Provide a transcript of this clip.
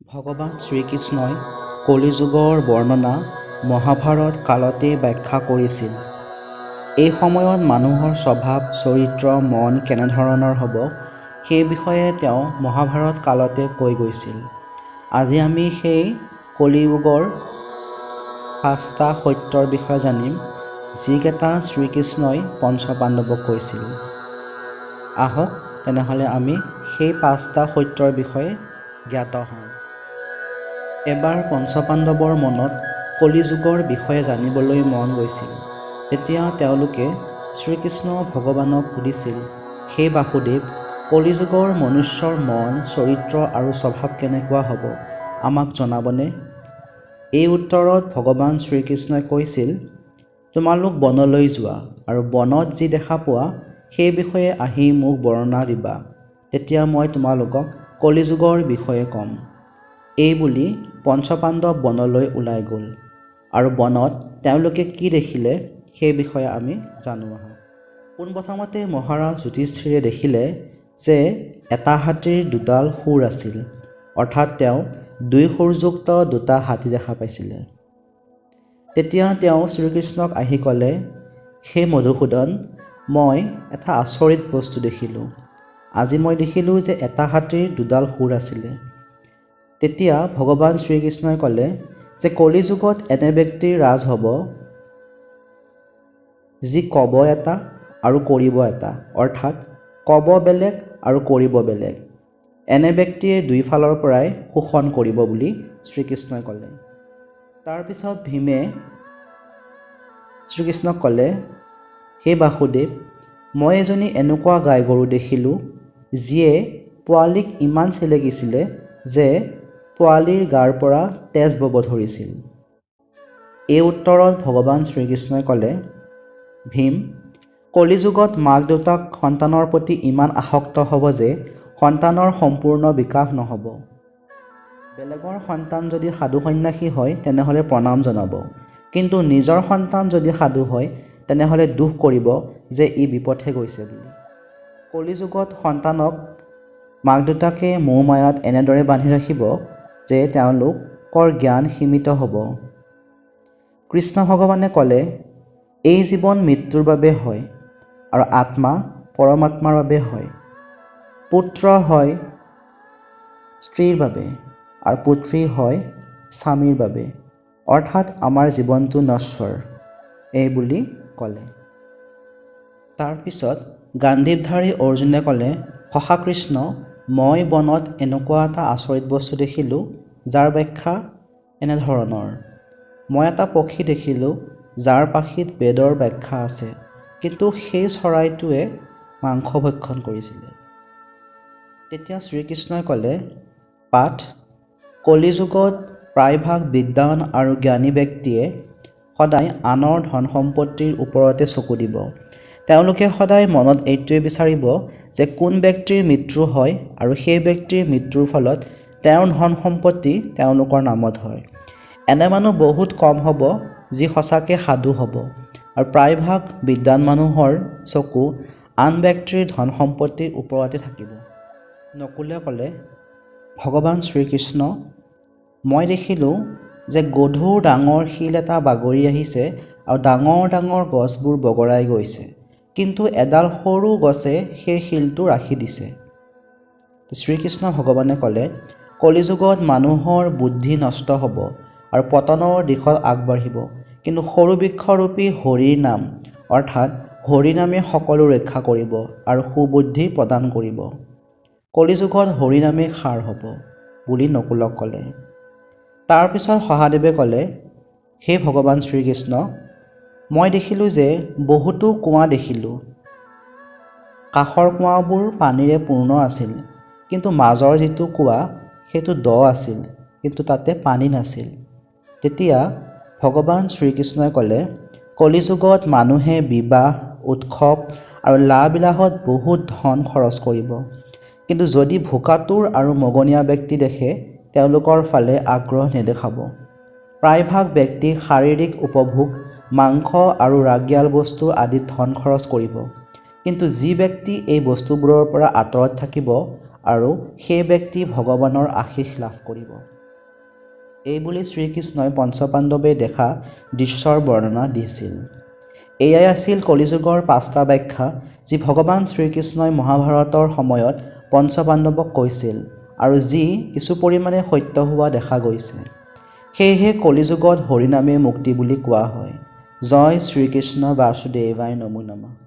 ভগৱান শ্ৰীকৃষ্ণই কলিযুগৰ বৰ্ণনা মহাভাৰত কালতে ব্যাখ্যা কৰিছিল। এই সময়ত মানুহৰ স্বভাৱ চৰিত্ৰ মন কেনেধৰণৰ হ'ব সেই বিষয়ে তেওঁ মহাভাৰত কালতে কৈ গৈছিল। আজি আমি সেই কলিযুগৰ 5টা সত্যৰ বিষয়ে জানিম, যিকেইটা শ্ৰীকৃষ্ণই পঞ্চপাণ্ডৱক কৈছিল। আহক তেনেহ'লে আমি সেই 5টা সত্যৰ বিষয়ে জ্ঞাত হওঁ। এবাৰ পঞ্চপাণ্ডৱৰ মনত কলিযুগৰ বিষয়ে জানিবলৈ মন গৈছিল। তেতিয়া তেওঁলোকে শ্ৰীকৃষ্ণ ভগৱানক সুধিছিল, হে বাসুদেৱ, কলিযুগৰ মনুষ্যৰ মন চৰিত্ৰ আৰু স্বভাৱ কেনেকুৱা হ'ব আমাক জনাবনে? এই উত্তৰত ভগৱান শ্ৰীকৃষ্ণই কৈছিল, তোমালোক বনলৈ যোৱা আৰু বনত যি দেখা পোৱা সেই বিষয়ে আহি মোক বৰ্ণনা দিবা, তেতিয়া মই তোমালোকক কলিযুগৰ বিষয়ে ক'ম। এই বুলি পঞ্চপাণ্ডৱ বনলৈ ওলাই গ'ল আৰু বনত তেওঁলোকে কি দেখিলে সেই বিষয়ে আমি জানো আহা। পোনপ্ৰথমতে মহাৰাজ যুধিষ্ঠিৰে দেখিলে যে এটা হাতীৰ দুডাল শুৰ আছিল, অৰ্থাৎ তেওঁ 2 শুৰযুক্ত 2টা হাতী দেখা পাইছিলে। তেতিয়া তেওঁ শ্ৰীকৃষ্ণক আহি ক'লে, হে মধুসূদন, মই এটা আচৰিত বস্তু দেখিলোঁ। আজি মই দেখিলোঁ যে এটা হাতীৰ 2ডাল শুৰ আছিলে। তেতিয়া ভগৱান শ্ৰীকৃষ্ণই ক'লে যে কলিযুগত এনে ব্যক্তিৰ ৰাজ হ'ব যি ক'ব এটা আৰু কৰিব এটা, অৰ্থাৎ ক'ব বেলেগ আৰু কৰিব বেলেগ। এনে ব্যক্তিয়ে 2 ফালৰ পৰাই শোষণ কৰিব বুলি শ্ৰীকৃষ্ণই ক'লে। তাৰপিছত ভীমে শ্ৰীকৃষ্ণক ক'লে, হে বাসুদেৱ, মই এজনী এনেকুৱা গাই গৰু দেখিলোঁ যিয়ে পোৱালীক ইমান চেলেকিছিলে যে পোৱালীৰ গাৰ পৰা তেজ বব ধৰিছিল। এই উত্তৰত ভগৱান শ্ৰীকৃষ্ণই ক'লে, ভীম, কলিযুগত মাক দেউতাক সন্তানৰ প্ৰতি ইমান আসক্ত হ'ব যে সন্তানৰ সম্পূৰ্ণ বিকাশ নহ'ব। বেলেগৰ সন্তান যদি সাধু সন্যাসী হয় তেনেহ'লে প্ৰণাম জনাব, কিন্তু নিজৰ সন্তান যদি সাধু হয় তেনেহ'লে দুখ কৰিব যে ই বিপথে গৈছে বুলি। কলিযুগত সন্তানক মাক দেউতাকে মোহ মায়াত এনেদৰে বান্ধি ৰাখিব যে তেওঁলোকৰ জ্ঞান সীমিত হ'ব। কৃষ্ণ ভগৱানে ক'লে, এই জীৱন মৃত্যুৰ বাবে হয় আৰু আত্মা পৰমাত্মাৰ বাবে হয়। পুত্ৰ হয় স্ত্ৰীৰ বাবে আৰু পুত্ৰী হয় স্বামীৰ বাবে, অৰ্থাৎ আমাৰ জীৱনটো নশ্বৰ, এই বুলি ক'লে। তাৰপিছত গাণ্ডীৱধাৰী অৰ্জুনে ক'লে, সখা কৃষ্ণ, মই বনত এনেকুৱা এটা আচৰিত বস্তু দেখিলোঁ যাৰ ব্যাখ্যা এনেধৰণৰ। মই এটা পক্ষী দেখিলোঁ যাৰ পাখিত বেদৰ ব্যাখ্যা আছে, কিন্তু সেই চৰাইটোৱে মাংস ভক্ষণ কৰিছিলে। তেতিয়া শ্ৰীকৃষ্ণই ক'লে, পাৰ্থ, কলিযুগত প্ৰায়ভাগ বিদ্বান আৰু জ্ঞানী ব্যক্তিয়ে সদায় আনৰ ধন সম্পত্তিৰ ওপৰতে চকু দিব। তেওঁলোকে সদায় মনত এইটোৱে বিচাৰিব যে কোন ব্যক্তিৰ মৃত্যু হয় আৰু সেই ব্যক্তিৰ মৃত্যুৰ ফলত তেওঁৰ ধন সম্পত্তি তেওঁলোকৰ নামত হয়। এনে মানুহ বহুত কম হ'ব যি সঁচাকৈ সাধু হ'ব, আৰু প্ৰায়ভাগ বিদ্বান মানুহৰ চকু আন ব্যক্তিৰ ধন সম্পত্তিৰ ওপৰতে থাকিব। নকুলে ক'লে, ভগৱান শ্ৰীকৃষ্ণ, মই দেখিলোঁ যে গধুৰ ডাঙৰ শিল এটা বাগৰি আহিছে আৰু ডাঙৰ ডাঙৰ গছবোৰ বগৰাই গৈছে, কিন্তু এডাল সৰু গছে সেই শিলটো ৰাখি দিছে। শ্ৰীকৃষ্ণ ভগৱানে ক'লে, কলিযুগত মানুহৰ বুদ্ধি নষ্ট হ'ব আৰু পতনৰ দিশত আগবাঢ়িব, কিন্তু সৰু বৃক্ষৰূপী হৰিৰ নাম, অৰ্থাৎ হৰিনামে সকলো ৰক্ষা কৰিব আৰু সুবুদ্ধি প্ৰদান কৰিব। কলিযুগত হৰিনামেই সাৰ হ'ব বুলি নকুলক ক'লে। তাৰপিছত সহাদেৱে ক'লে, হে ভগৱান শ্ৰীকৃষ্ণ, মই দেখিলোঁ যে বহুতো কুঁৱা দেখিলোঁ। কাষৰ কুঁৱাবোৰ পানীৰে পূৰ্ণ আছিল, কিন্তু মাজৰ যিটো কুঁৱা সেইটো দ আছিল, কিন্তু তাতে পানী নাছিল। তেতিয়া ভগৱান শ্ৰীকৃষ্ণই ক'লে, কলিযুগত মানুহে বিবাহ উৎসৱ আৰু লাহবিলাহত বহুত ধন খৰচ কৰিব, কিন্তু যদি ভোকাতুৰ আৰু মগনীয়া ব্যক্তি দেখে তেওঁলোকৰ ফালে আগ্ৰহ নেদেখাব। প্ৰায়ভাগ ব্যক্তি শাৰীৰিক উপভোগ মাংস আৰু ৰাগিয়াল বস্তু আদিত ধন খৰচ কৰিব, কিন্তু যি ব্যক্তি এই বস্তুবোৰৰ পৰা আঁতৰত থাকিব আৰু সেই ব্যক্তি ভগৱানৰ আশীষ লাভ কৰিব। এইবুলি শ্ৰীকৃষ্ণই পঞ্চপাণ্ডৱে দেখা দৃশ্যৰ বৰ্ণনা দিছিল। এয়াই আছিল কলিযুগৰ 5টা ব্যাখ্যা যি ভগৱান শ্ৰীকৃষ্ণই মহাভাৰতৰ সময়ত পঞ্চপাণ্ডৱক কৈছিল আৰু যি কিছু পৰিমাণে সত্য হোৱা দেখা গৈছে। সেয়েহে কলিযুগত হৰিনামে মুক্তি বুলি কোৱা হয়। জয় শ্ৰীকৃষ্ণ বাসুদেৱায় নমো নমঃ।